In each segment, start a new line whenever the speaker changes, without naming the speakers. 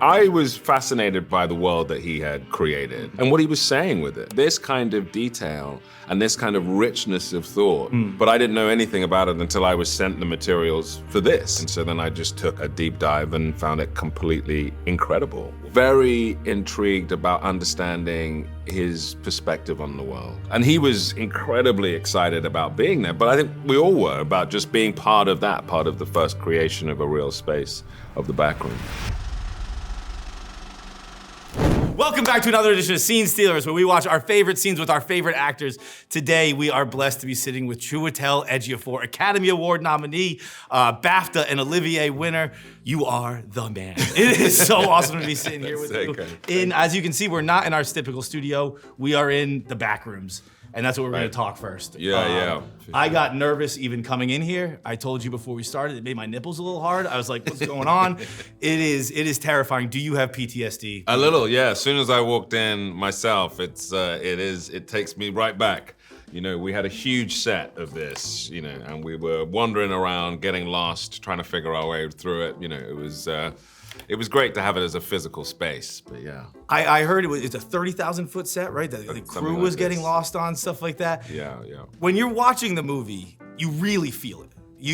I was fascinated by the world that he had created and what he was saying with it. This kind of detail and this kind of richness of thought, but I didn't know anything about it until I was sent the materials for this. And so then I just took a deep dive and found it completely incredible. Very intrigued about understanding his perspective on the world. And he was incredibly excited about being there, but I think we all were, about just being part of that, part of the first creation of a real space of the Backrooms.
Welcome back to another edition of Scene Stealers, where we watch our favorite scenes with our favorite actors. Today, we are blessed to be sitting with Chiwetel Ejiofor, Academy Award nominee, BAFTA and Olivier winner. You are the man. It is so awesome to be sitting here with you. As you can see, we're not in our typical studio. We are in the back rooms. And that's what we're gonna talk first.
Yeah.
I got nervous even coming in here. I told you before we started, it made my nipples a little hard. I was like, what's going on? It is terrifying. Do you have PTSD?
A little, yeah. As soon as I walked in myself, it takes me right back. You know, we had a huge set of this, you know, and we were wandering around, getting lost, trying to figure our way through it. You know, it was great to have it as a physical space, but yeah.
I heard it's a 30,000 foot set, right? The crew was getting lost on, stuff like that.
Yeah.
When you're watching the movie, you really feel it.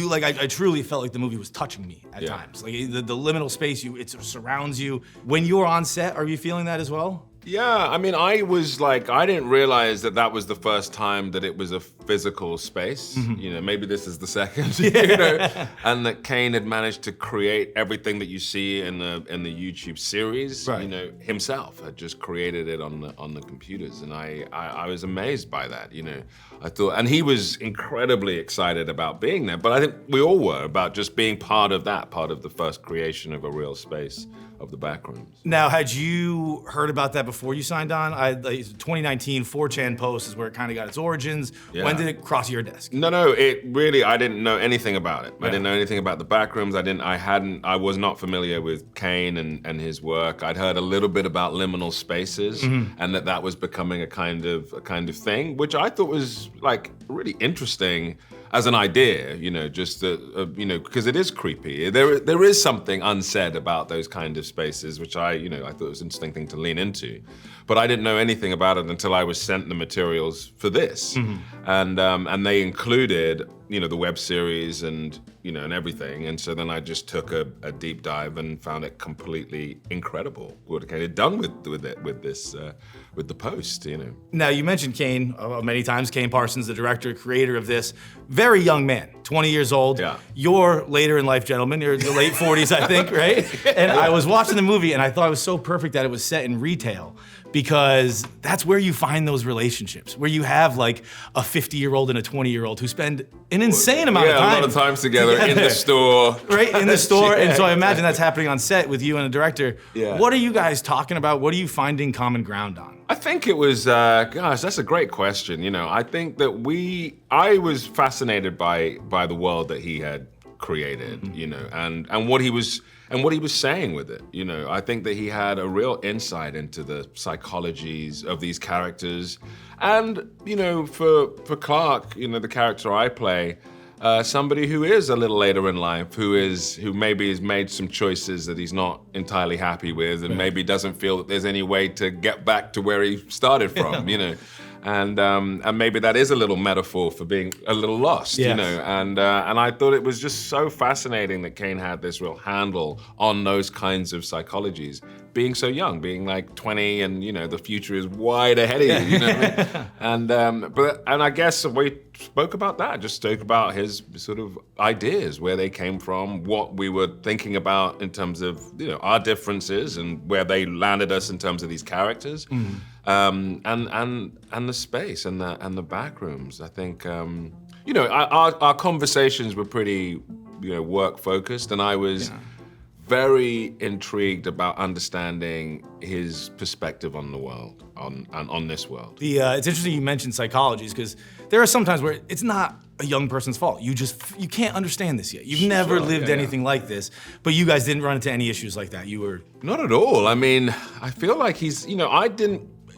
I truly felt like the movie was touching me at times. Like the liminal space, it surrounds you. When you're on set, are you feeling that as well?
Yeah, I mean, I didn't realize that was the first time that it was a physical space. Mm-hmm. You know, maybe this is the second, you know, and that Kane had managed to create everything that you see in the YouTube series, you know, himself had just created it on the computers. And I was amazed by that, you know. I thought, and he was incredibly excited about being there, but I think we all were, about just being part of the first creation of a real space of the Backrooms.
Now, had you heard about that before you signed on? 2019 4chan post is where it kind of got its origins. Yeah. When did it cross your desk?
No, I didn't know anything about it. Yeah. I didn't know anything about the Backrooms. I was not familiar with Kane and his work. I'd heard a little bit about liminal spaces, and that was becoming a kind of thing, which I thought was like really interesting as an idea, you know, just you know, because it is creepy. There is something unsaid about those kind of spaces, which I thought it was an interesting thing to lean into. But I didn't know anything about it until I was sent the materials for this, and they included, you know, the web series and, you know, and everything. And so then I just took a deep dive and found it completely incredible what Kane had done with the post, you know.
Now, you mentioned Kane many times. Kane Parsons, the director, creator of this. Very young man, 20 years old.
Yeah.
You're later in life, gentlemen. You're in your late 40s, I think, right? And I was watching the movie, and I thought it was so perfect that it was set in retail, because that's where you find those relationships, where you have like a 50-year-old and a 20-year-old who spend an insane amount of time.
Yeah, a lot of times together in the store.
Right, in the store. And so I imagine that's happening on set with you and the director.
Yeah.
What are you guys talking about? What are you finding common ground on?
I think it was, gosh, that's a great question. You know, I think that I was fascinated by the world that he had created, you know, and what he was saying with it. You know, I think that he had a real insight into the psychologies of these characters. And, you know, for Clark, you know, the character I play, somebody who is a little later in life, who maybe has made some choices that he's not entirely happy with, and maybe doesn't feel that there's any way to get back to where he started from, you know. And maybe that is a little metaphor for being a little lost, you know. And I thought it was just so fascinating that Kane had this real handle on those kinds of psychologies, being so young, being like 20, and, you know, the future is wide ahead of you, you know what I mean? And I guess we spoke about that, just spoke about his sort of ideas, where they came from, what we were thinking about in terms of, you know, our differences and where they landed us in terms of these characters. And the space and the back rooms. I think, you know, our conversations were pretty, you know, work focused, and I was very intrigued about understanding his perspective on the world, on this world.
It's interesting you mentioned psychologies, because there are some times where it's not a young person's fault. You can't understand this yet. You've never lived anything like this, but you guys didn't run into any issues like that. You were...
Not at all. I mean, I feel like he's, you know,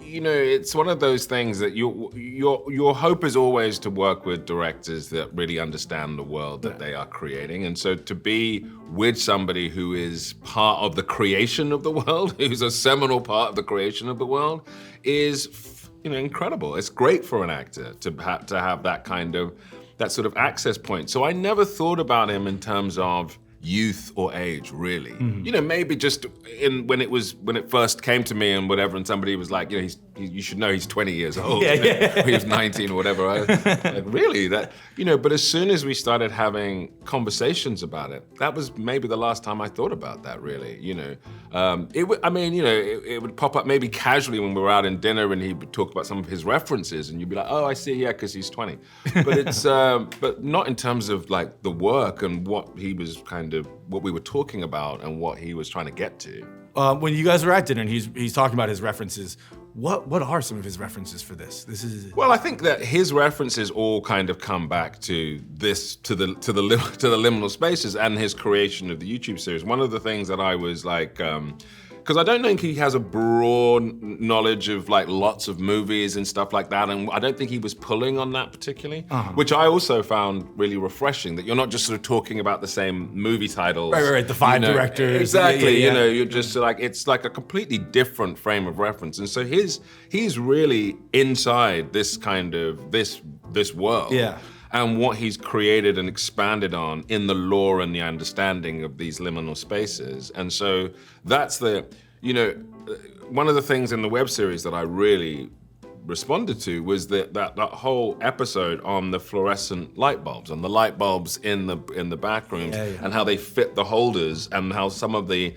you know, it's one of those things that your hope is always to work with directors that really understand the world that they are creating. And so to be with somebody who is part of the creation of the world, who's a seminal part of the creation of the world, is, you know, incredible. It's great for an actor to have that sort of access point. So I never thought about him in terms of youth or age, really. You know, maybe just when it first came to me and whatever, and somebody was like, you know, you should know he's 20 years old.
Yeah, yeah.
He was 19 or whatever. I was like, really? That, you know, but as soon as we started having conversations about it, that was maybe the last time I thought about that, really. You know, it would pop up maybe casually when we were out in dinner and he would talk about some of his references, and you'd be like, oh, I see, yeah, because he's 20. But it's, but not in terms of like the work and what he was what we were talking about and what he was trying to get to.
When you guys were at dinner and he's talking about his references, what are some of his references for this?
Well, I think that his references all kind of come back to this, to the liminal spaces and his creation of the YouTube series. One of the things that I was like, because I don't think he has a broad knowledge of like lots of movies and stuff like that, and I don't think he was pulling on that particularly, which I also found really refreshing, that you're not just sort of talking about the same movie titles.
Right, the five directors.
Exactly, you know, you're just like, it's like a completely different frame of reference, and so he's really inside this kind of, this world.
Yeah.
And what he's created and expanded on in the lore and the understanding of these liminal spaces. And so that's you know, one of the things in the web series that I really responded to was that whole episode on the fluorescent light bulbs, and the light bulbs in the back rooms, and how they fit the holders, and how some of the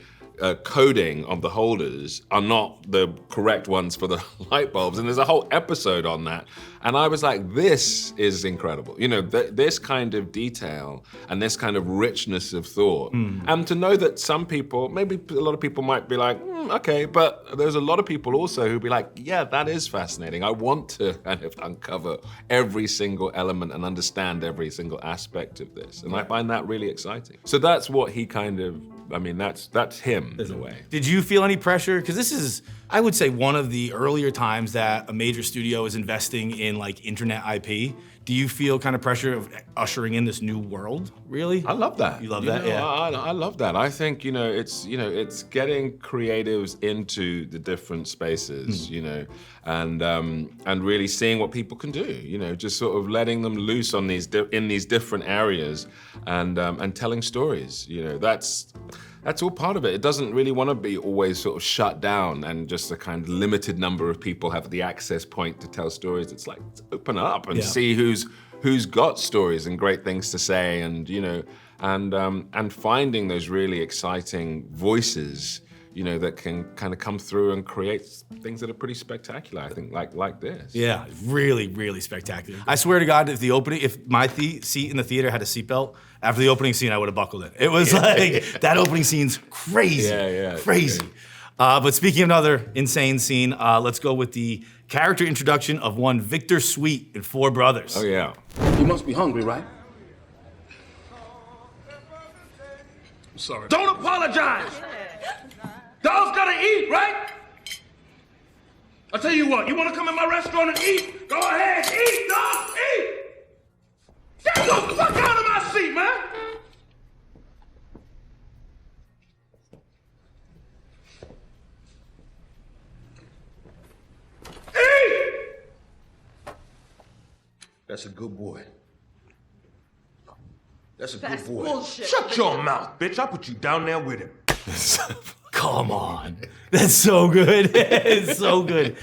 coding of the holders are not the correct ones for the light bulbs. And there's a whole episode on that. And I was like, this is incredible. You know, this kind of detail and this kind of richness of thought. And to know that some people, maybe a lot of people might be like, okay, but there's a lot of people also who'd be like, yeah, that is fascinating. I want to kind of uncover every single element and understand every single aspect of this. And I find that really exciting. So that's what he kind of, I mean, that's him in a way.
Did you feel any pressure? Because this is, I would say, one of the earlier times that a major studio is investing in like internet IP. Do you feel kind of pressure of ushering in this new world, really?
I love that.
You love that?
Yeah. I love that. I think, it's getting creatives into the different spaces, and really seeing what people can do, just sort of letting them loose on in these different areas and telling stories, That's all part of it. It doesn't really want to be always sort of shut down and just a kind of limited number of people have the access point to tell stories. It's like, let's open up and see who's got stories and great things to say, and finding those really exciting voices, that can kind of come through and create things that are pretty spectacular, I think, like this.
Yeah, really, really spectacular. I swear to God, if my seat in the theater had a seatbelt, after the opening scene, I would have buckled it. It was like, that opening scene's crazy, crazy. But speaking of another insane scene, let's go with the character introduction of one Victor Sweet in Four Brothers.
Oh, yeah.
You must be hungry, right?
I'm sorry.
Don't apologize! Dog's gotta eat, right? I'll tell you what, you wanna come in my restaurant and eat? Go ahead, eat, dog, eat! Get the fuck out of my seat, man! Eat!
That's a good boy. That's a
That's
good boy.
bullshit.
Shut your mouth, bitch. I'll put you down there with him.
Come on. That's so good. It's so good.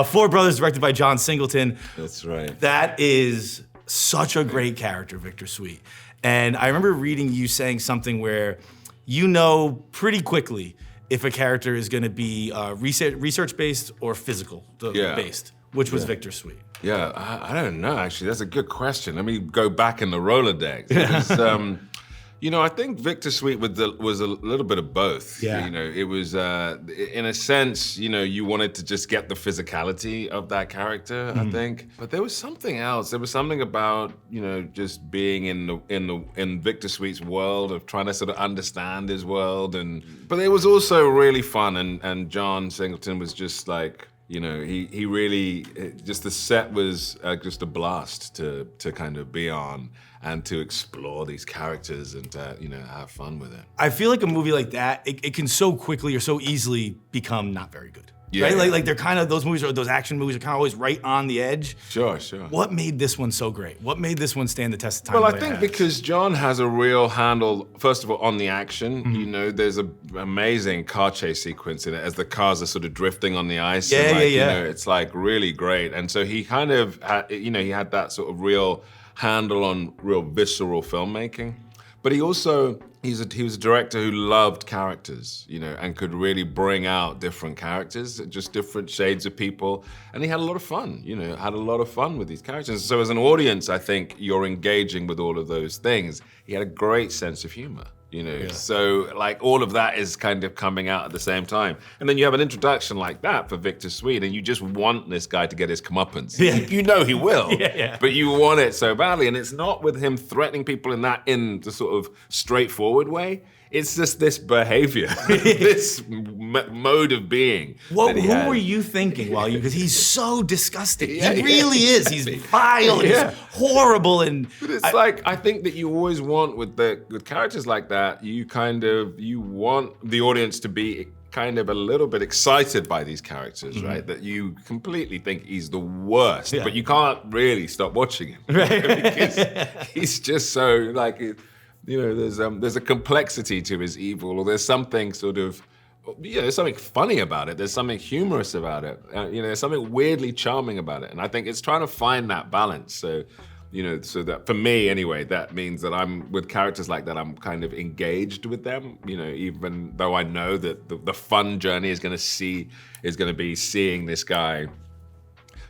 Four Brothers, directed by John Singleton.
That's right.
That is such a great character, Victor Sweet. And I remember reading you saying something where you know pretty quickly if a character is going to be research-based or physical-based, which was Victor Sweet.
Yeah, I don't know, actually. That's a good question. Let me go back in the Rolodex. It was, I think Victor Sweet was a little bit of both.
Yeah.
It was, in a sense, you wanted to just get the physicality of that character, I think. But there was something else. There was something about, just being in Victor Sweet's world, of trying to sort of understand his world. But it was also really fun, and John Singleton was just like, You know, he really, just the set was just a blast to kind of be on and to explore these characters and to, you know, have fun with it.
I feel like a movie like that, it can so quickly or so easily become not very good.
Yeah,
right?
yeah.
Like they're kind of, those movies or those action movies are kind of always right on the edge.
Sure.
What made this one so great? What made this one stand the test of time?
Well, I think because John has a real handle, first of all, on the action. You know, there's an amazing car chase sequence in it as the cars are sort of drifting on the ice.
Yeah.
You know, it's like really great. And so he kind of, you know, he had that sort of real handle on real visceral filmmaking. But he also, he was a director who loved characters, you know, and could really bring out different characters, just different shades of people. And he had a lot of fun, you know, had a lot of fun with these characters. So as an audience, I think you're engaging with all of those things. He had a great sense of humor, you know. So like all of that is kind of coming out at the same time. And then you have an introduction like that for Victor Sweet, and you just want this guy to get his comeuppance.
Yeah.
You know he will,
Yeah.
but you want it so badly. And it's not with him threatening people in the sort of straightforward way. It's just this behavior, this mode of being.
Who were you thinking while because he's so disgusting. He really is. He's vile, he's horrible, and
But it's I think that you always want with characters like that, you want the audience to be kind of a little bit excited by these characters, right? That you completely think he's the worst, but you can't really stop watching him. Because he's just so like, you know, there's a complexity to his evil, or there's something sort of, you know, there's something funny about it. There's something humorous about it. You know, there's something weirdly charming about it. And I think it's trying to find that balance. So, you know, so that for me anyway, that means that I'm with characters like that, I'm kind of engaged with them. You know, even though I know that the fun journey is going to be seeing this guy,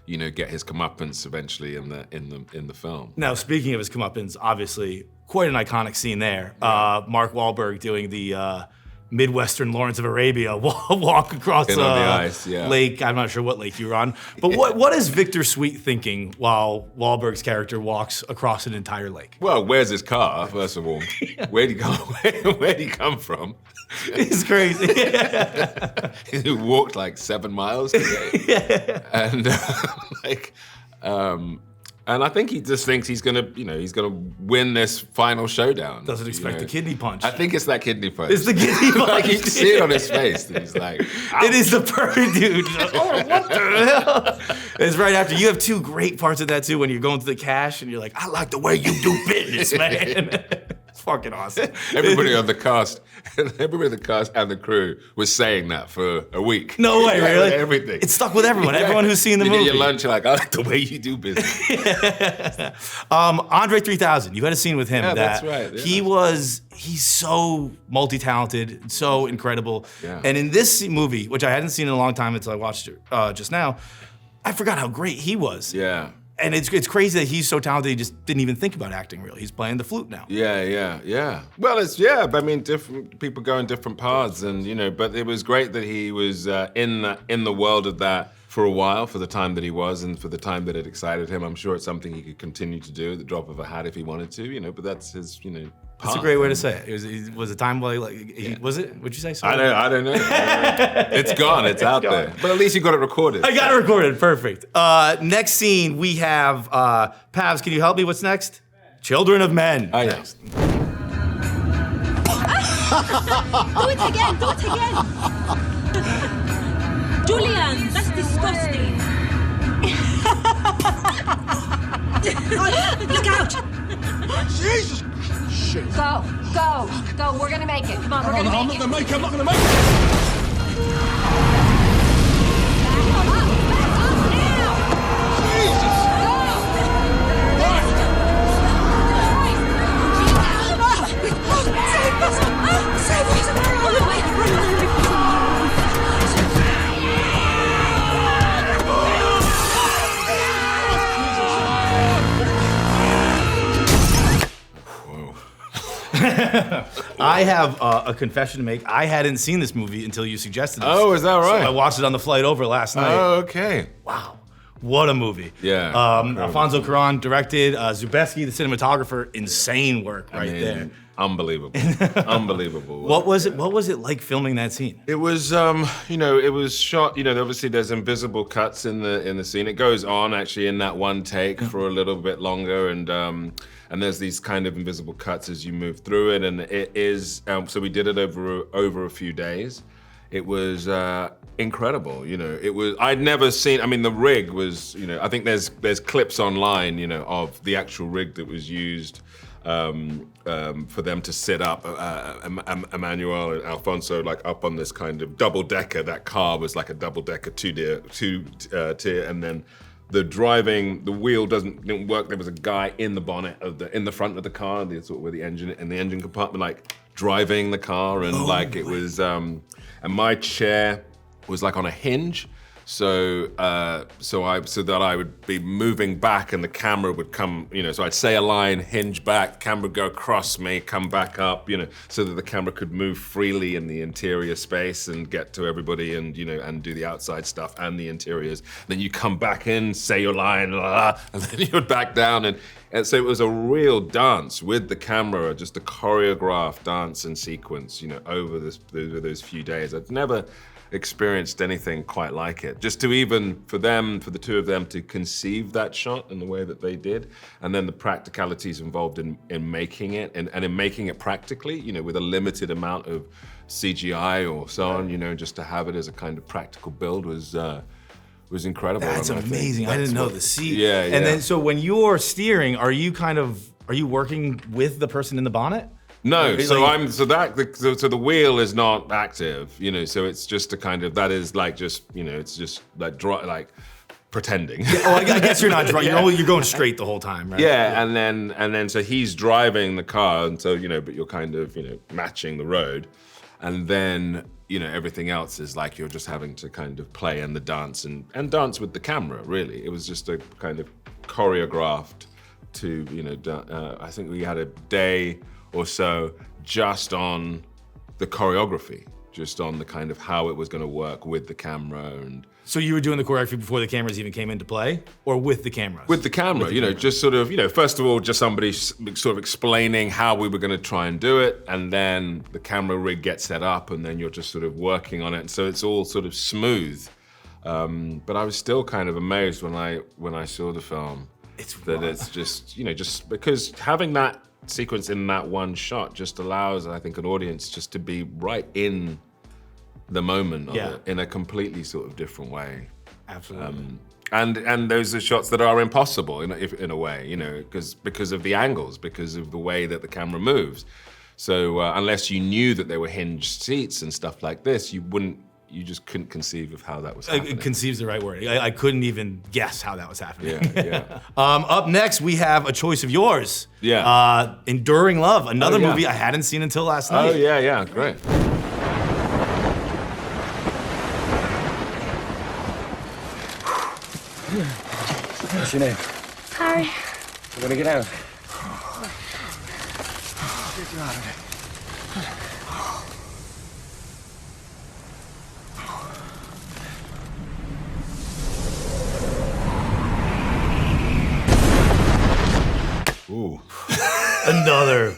you know, get his comeuppance eventually in the film.
Now, speaking of his comeuppance, obviously quite an iconic scene there. Mark Wahlberg doing the Midwestern Lawrence of Arabia walk across
on the ice,
lake. I'm not sure what lake you were on, but what is Victor Sweet thinking while Wahlberg's character walks across an entire lake?
Well, where's his car, first of all? Where'd he come from?
It's crazy.
He walked like 7 miles today. And and I think he just thinks he's gonna win this final showdown.
Doesn't expect the kidney punch.
I think it's that kidney punch.
It's the kidney punch.
Like you can see it on his face. And he's like, ouch.
It is the perfect dude. Oh, what the hell? It's right after. You have two great parts of that too, when you're going to the cash and you're like, I like the way you do business, man. It's fucking awesome.
Everybody on the cast and the crew was saying that for a week.
No way, really?
Everything.
It stuck with everyone. Everyone who's seen the movie.
You get your lunch, you're like, I like the way you do business.
Andre 3000, you had a scene with him.
Yeah,
that
that's right.
He's so multi-talented, so incredible.
Yeah.
And in this movie, which I hadn't seen in a long time until I watched it just now, I forgot how great he was.
Yeah.
And it's crazy that he's so talented he just didn't even think about acting really. He's playing the flute now.
Yeah. Well, but I mean, different people go in different paths, and you know, but it was great that he was in the world of that for a while, for the time that he was, and for the time that it excited him. I'm sure it's something he could continue to do at the drop of a hat if he wanted to, you know. But that's his, you know.
That's a great way to say it. It was a time was it? What'd you say? Sorry.
I don't know. It's gone. It's out
gone.
there. But at least you got it recorded.
I got it recorded. Perfect. Next scene, we have Pavs. Can you help me? What's next? Children of Men.
Oh, yeah.
Next.
Do it again. Do it again. Julian, that's disgusting. Look out!
Jesus! Shit.
Go. We're gonna make it. Come on, we're
I'm
gonna
not
make it.
gonna make it. I'm not gonna make it.
I have a confession to make. I hadn't seen this movie until you suggested it.
Oh, is that right?
So I watched it on the flight over last night.
Oh, okay.
Wow. What a movie.
Yeah.
Alfonso Cuarón directed. Zubeski, the cinematographer, insane work right there.
unbelievable, unbelievable.
What was it like filming that scene?
It was, it was shot. Obviously there's invisible cuts in the scene. It goes on actually in that one take for a little bit longer, and there's these kind of invisible cuts as you move through it, and it is. So we did it over a few days. It was incredible. It was. I'd never seen. I mean, the rig was. I think there's clips online. Of the actual rig that was used. For them to sit up, Emmanuel and Alfonso, like up on this kind of double decker. That car was like a double decker two tier, and then the wheel didn't work. There was a guy in the bonnet in the front of the car, where the engine in the engine compartment, like driving the car, and it was, and my chair was like on a hinge. So that I would be moving back and the camera would come, so I'd say a line, hinge back, camera would go across me, come back up, so that the camera could move freely in the interior space and get to everybody and, and do the outside stuff and the interiors. Then you come back in, say your line, and then you would back down. And so it was a real dance with the camera, just a choreographed dance and sequence, over those few days. I'd never experienced anything quite like it. Just to even, for the two of them to conceive that shot in the way that they did, and then the practicalities involved in making it, and in making it practically, with a limited amount of CGI or so on, just to have it as a kind of practical build was incredible.
That's amazing. I didn't know the seat.
Yeah.
And then, so when you're steering, are you working with the person in the bonnet?
No, the wheel is not active, so it's just a kind of, that is like just, it's just like pretending.
I guess you're not driving, you're going straight the whole time, right?
Yeah, and then so he's driving the car, and so, but you're kind of, matching the road. And then, everything else is like you're just having to kind of play in the dance and dance with the camera, really. It was just a kind of choreographed to, I think we had a day or so just on the choreography, just on the kind of how it was going to work with the camera. And
so you were doing the choreography before the cameras even came into play, or with the cameras?
With the camera, just sort of, first of all, just somebody sort of explaining how we were going to try and do it, and then the camera rig gets set up, and then you're just sort of working on it, and so it's all sort of smooth. But I was still kind of amazed when I saw the film. It's just because having that sequence in that one shot just allows, I think, an audience just to be right in the moment of it in a completely sort of different way.
Absolutely.
And those are shots that are impossible in a way, because of the angles, because of the way that the camera moves. So unless you knew that there were hinged seats and stuff like this, you just couldn't conceive of how that was happening.
Conceive's the right word. I couldn't even guess how that was happening.
Yeah.
Up next, we have a choice of yours.
Yeah.
Enduring Love, another movie I hadn't seen until last night.
Oh, yeah, great.
What's your name?
Cary.
We're gonna get out.
Get you out of it.
Ooh.
Another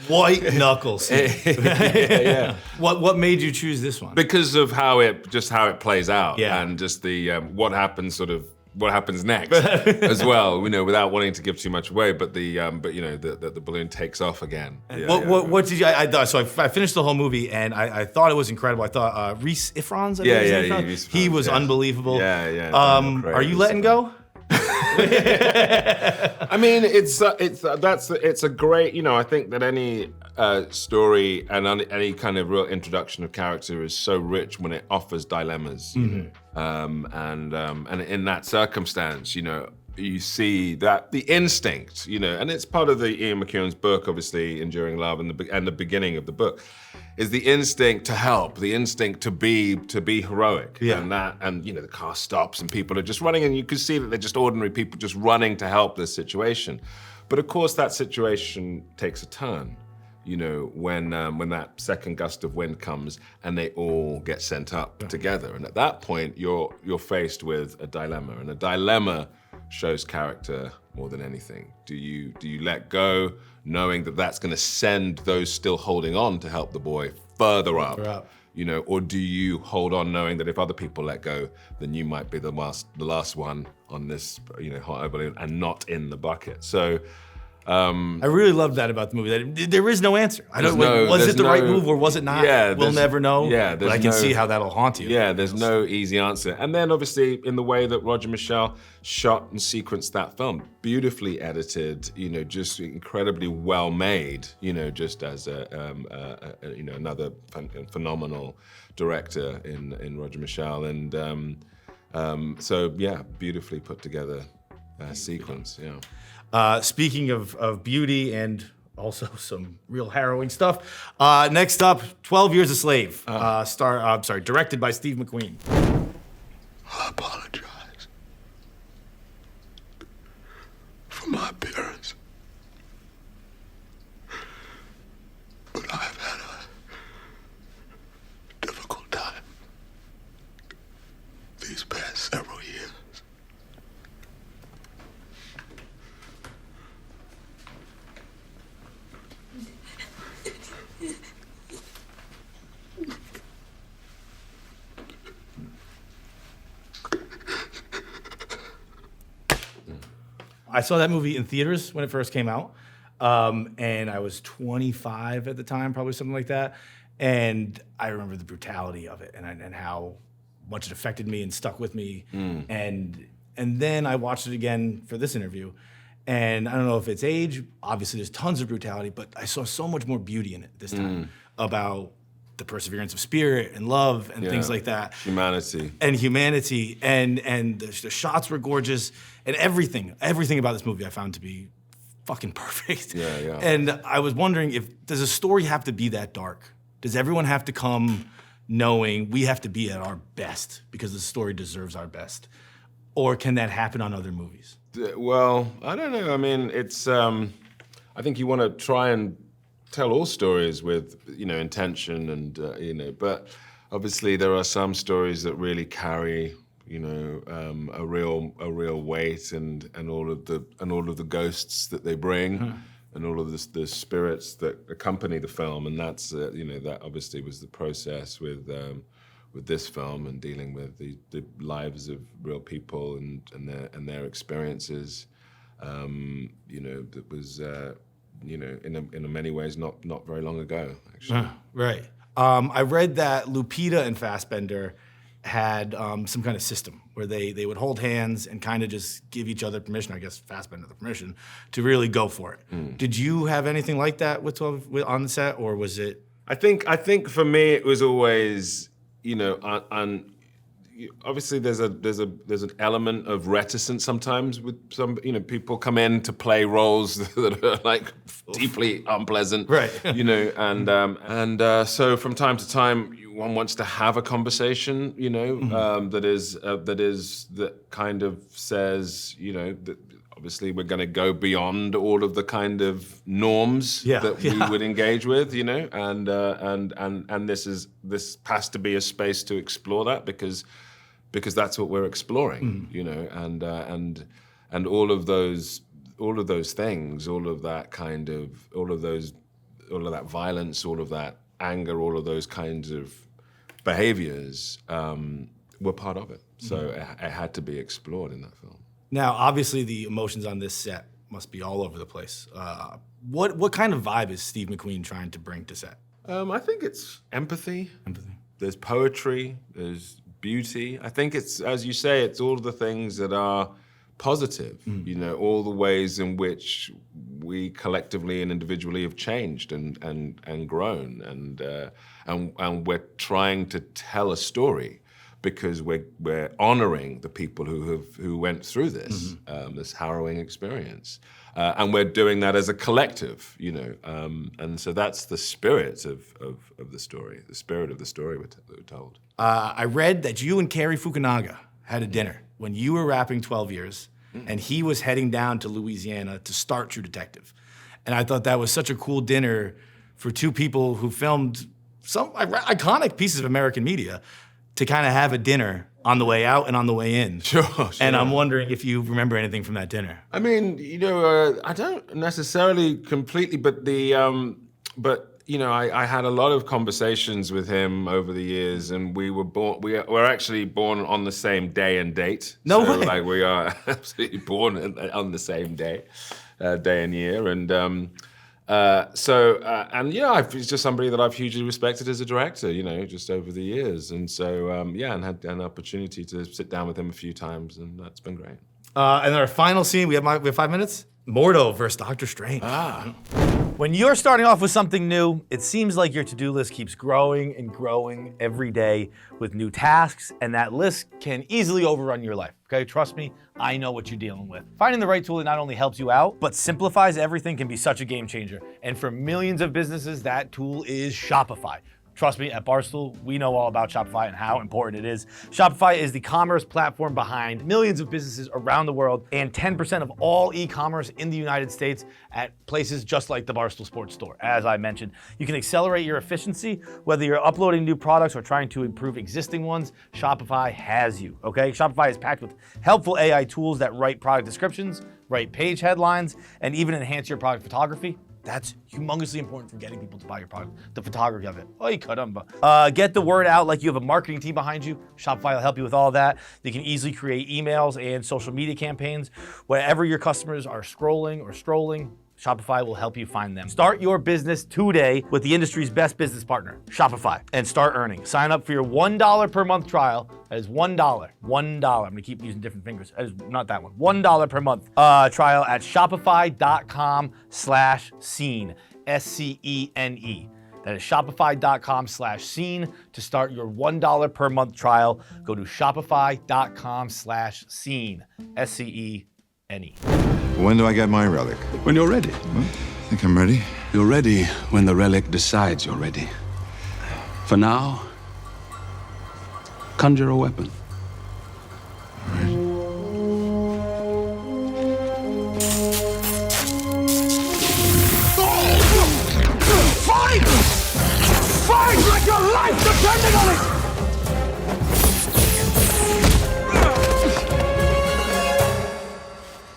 white knuckles.
Yeah.
What made you choose this one?
Because of how it plays out,
Yeah.
and just the what happens next as well. Without wanting to give too much away, but the balloon takes off again.
What did you? I finished the whole movie and I thought it was incredible. I thought Rhys Ifrons. He was unbelievable.
Yeah.
Are you letting go?
I mean, it's a great, I think that any story and any kind of real introduction of character is so rich when it offers dilemmas. And in that circumstance, you see that the instinct, and it's part of the Ian McEwan's book, obviously, Enduring Love, and the beginning of the book, is the instinct to help, the instinct to be heroic.
Yeah.
And the car stops and people are just running, and you can see that they're just ordinary people just running to help this situation. But of course that situation takes a turn, when that second gust of wind comes and they all get sent up together. And at that point you're faced with a dilemma, and a dilemma shows character more than anything? Do you let go, knowing that that's going to send those still holding on to help the boy further up? You know, or do you hold on knowing that if other people let go, then you might be the last one on this, you know, hot air balloon and not in the bucket? So.
I really loved that about the movie. That there is no answer. I don't know. Was it the right move or was it not?
Yeah,
we'll never know.
Yeah,
but I can see how that'll haunt you.
Yeah, there's no easy answer. And then obviously in the way that Roger Michell shot and sequenced that film, beautifully edited, you know, just incredibly well made, you know, just as a you know, another phenomenal director in Roger Michell, and so yeah, beautifully put together sequence. Yeah.
Speaking of beauty and also some real harrowing stuff, next up, 12 Years a Slave, directed by Steve McQueen.
I apologize for my appearance, but I've had a difficult time these past several years.
I saw that movie in theaters when it first came out, and I was 25 at the time, probably something like that. And I remember the brutality of it and how much it affected me and stuck with me. And then I watched it again for this interview, and I don't know if it's age. Obviously, there's tons of brutality, but I saw so much more beauty in it this time about the perseverance of spirit and love and things like that.
Humanity.
And the shots were gorgeous, and everything about this movie I found to be fucking perfect.
Yeah.
And I was wondering, does a story have to be that dark? Does everyone have to come knowing we have to be at our best because the story deserves our best? Or can that happen on other movies?
Well, I don't know. I mean, it's, I think you want to try and tell all stories with, you know, intention and, you know, but obviously there are some stories that really carry, you know, a real weight and all of the ghosts that they bring and all of the spirits that accompany the film, and that's, you know, that obviously was the process with this film and dealing with the lives of real people and their experiences. You know, that was. You know, in many ways, not very long ago, actually.
Right. I read that Lupita and Fassbender had some kind of system where they would hold hands and kind of just give each other permission, I guess Fassbender the permission, to really go for it. Did you have anything like that with on the set, or was it?
I think for me it was always, you know, obviously there's an element of reticence sometimes with some, you know, people come in to play roles that are like deeply unpleasant,
right?
You know, and so from time to time one wants to have a conversation, you know, that kind of says, you know, that obviously we're going to go beyond all of the kind of norms that we would engage with, you know, and this has to be a space to explore that because that's what we're exploring, you know, and all of those things, all of that violence, all of that anger, all of those kinds of behaviors were part of it. So it had to be explored in that film.
Now, obviously, the emotions on this set must be all over the place. What kind of vibe is Steve McQueen trying to bring to set?
I think it's empathy. There's poetry. There's beauty. I think it's, as you say, it's all the things that are positive. You know, all the ways in which we collectively and individually have changed and grown, and we're trying to tell a story because we're honoring the people who went through this this harrowing experience, and we're doing that as a collective, you know, and so that's the spirit of the story. The spirit of the story we're told.
I read that you and Cary Fukunaga had a dinner when you were wrapping 12 Years, and he was heading down to Louisiana to start True Detective, and I thought that was such a cool dinner for two people who filmed some iconic pieces of American media, to kind of have a dinner on the way out and on the way in.
Sure.
And I'm wondering if you remember anything from that dinner.
I mean, I don't necessarily completely, but I had a lot of conversations with him over the years, and we were actually born on the same day and date.
No way.
Like we are absolutely born on the same day and year, and he's just somebody that I've hugely respected as a director, just over the years, and so and had an opportunity to sit down with him a few times, and that's been great.
And our final scene, we have 5 minutes. Mordo versus Doctor Strange. When you're starting off with something new, it seems like your to-do list keeps growing and growing every day with new tasks, and that list can easily overrun your life, okay? Trust me, I know what you're dealing with. Finding the right tool that not only helps you out, but simplifies everything can be such a game changer. And for millions of businesses, that tool is Shopify. Trust me, at Barstool, we know all about Shopify and how important it is. Shopify is the commerce platform behind millions of businesses around the world and 10% of all e-commerce in the United States at places just like the Barstool Sports Store, as I mentioned. You can accelerate your efficiency, whether you're uploading new products or trying to improve existing ones, Shopify has you, okay? Shopify is packed with helpful AI tools that write product descriptions, write page headlines, and even enhance your product photography. That's humongously important for getting people to buy your product, the photography of it. Oy caramba. Get the word out like you have a marketing team behind you. Shopify will help you with all that. They can easily create emails and social media campaigns. Wherever your customers are scrolling or strolling, Shopify will help you find them. Start your business today with the industry's best business partner, Shopify, and start earning. Sign up for your $1 per month trial. That is $1. $1. I'm gonna keep using different fingers. That is not that one. $1 per month trial at shopify.com/scene, SCENE. That is shopify.com/scene to start your $1 per month trial. Go to shopify.com/scene, SCENE.
When do I get my relic?
When you're ready.
I think I'm ready.
You're ready when the relic decides you're ready. For now, conjure a weapon.
Fight! Fight like your life depended on it!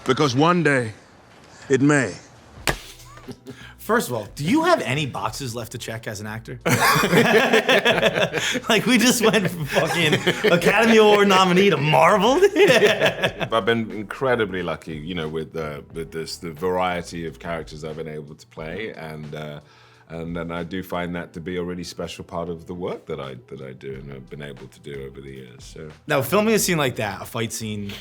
Because one day, it may.
First of all, do you have any boxes left to check as an actor? Like, we just went from fucking Academy Award nominee to Marvel.
I've been incredibly lucky, with the variety of characters I've been able to play, and then I do find that to be a really special part of the work that I do and have been able to do over the years. So
now, filming a scene like that, a fight scene,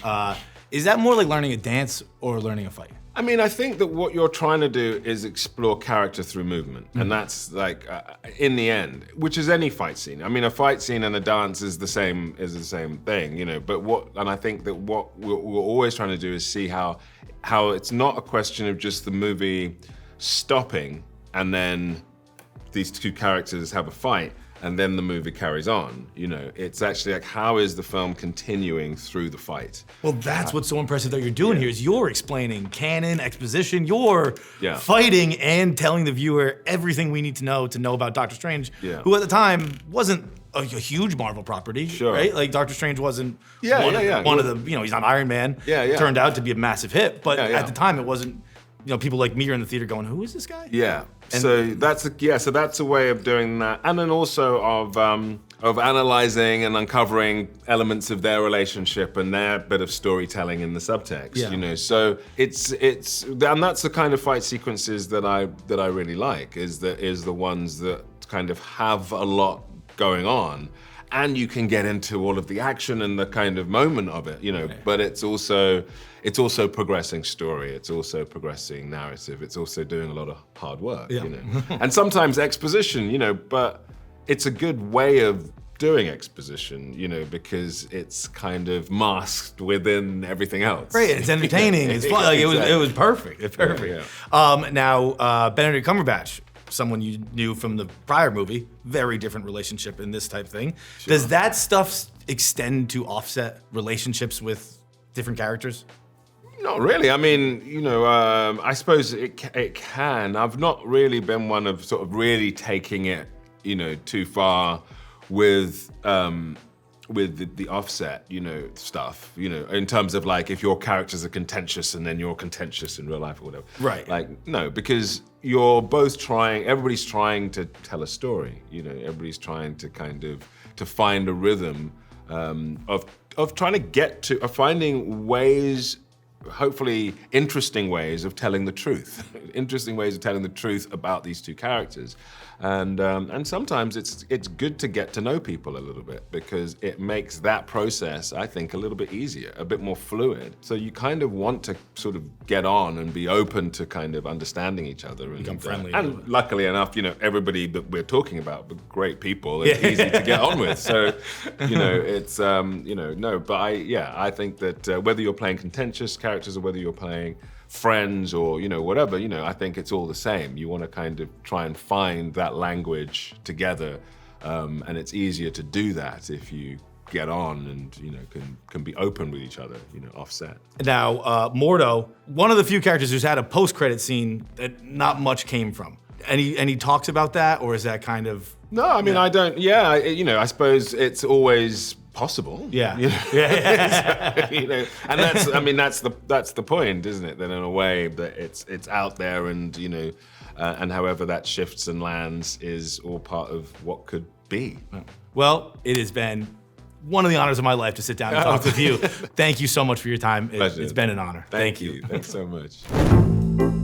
is that more like learning a dance or learning a fight?
I mean, I think that what you're trying to do is explore character through movement, and that's like, in the end, which is any fight scene. I mean, a fight scene and a dance is the same thing, But I think that what we're always trying to do is see how it's not a question of just the movie stopping and then these two characters have a fight and then the movie carries on. It's actually like, how is the film continuing through the fight?
Well, that's what's so impressive that you're doing here is you're explaining canon, exposition, you're fighting and telling the viewer everything we need to know about Doctor Strange, who at the time wasn't a huge Marvel property, right? Like, Doctor Strange wasn't one of the, he's not Iron Man. Turned out to be a massive hit, but at the time it wasn't, people like me are in the theater going, who is this guy? And
so that's a way of doing that, and then also of analyzing and uncovering elements of their relationship and their bit of storytelling in the subtext. So it's and that's the kind of fight sequences that I really like. Is the ones that kind of have a lot going on, and you can get into all of the action and the kind of moment of it, but it's also progressing story, it's also progressing narrative, it's also doing a lot of hard work, and sometimes exposition, but it's a good way of doing exposition, because it's kind of masked within everything else.
Right, it's entertaining, it's fun, like, it was perfect, it's perfect. Now, Benedict Cumberbatch, someone you knew from the prior movie, very different relationship in this type thing. Does that stuff extend to offset relationships with different characters?
Not really. I mean, I suppose it can. I've not really been one of sort of really taking it, too far with the offset, stuff, in terms of like if your characters are contentious and then you're contentious in real life or whatever.
Right.
Like, no, because you're both everybody's trying to tell a story, everybody's trying to kind of, to find a rhythm of trying to get to, of finding ways, hopefully interesting ways of telling the truth, interesting ways of telling the truth about these two characters. And sometimes it's good to get to know people a little bit because it makes that process, I think, a little bit easier, a bit more fluid. So you kind of want to sort of get on and be open to kind of understanding each other. And
become friendly.
And luckily enough, everybody that we're talking about, are great people, and easy to get on with. So, it's, no, but I think that whether you're playing contentious characters or whether you're playing friends or whatever, I think it's all the same. You want to kind of try and find that language together, and it's easier to do that if you get on and can be open with each other, offset.
Now, Mordo, one of the few characters who's had a post-credit scene that not much came from. And he talks about that, or is that kind of?
No, I mean, I don't. Yeah, I suppose it's always possible.
Yeah.
So, and that's the point, isn't it? That in a way that it's out there, and and however that shifts and lands is all part of what could be.
Well, it has been one of the honors of my life to sit down and talk with you. Thank you so much for your time. It's been an honor.
Thank you. Thanks so much.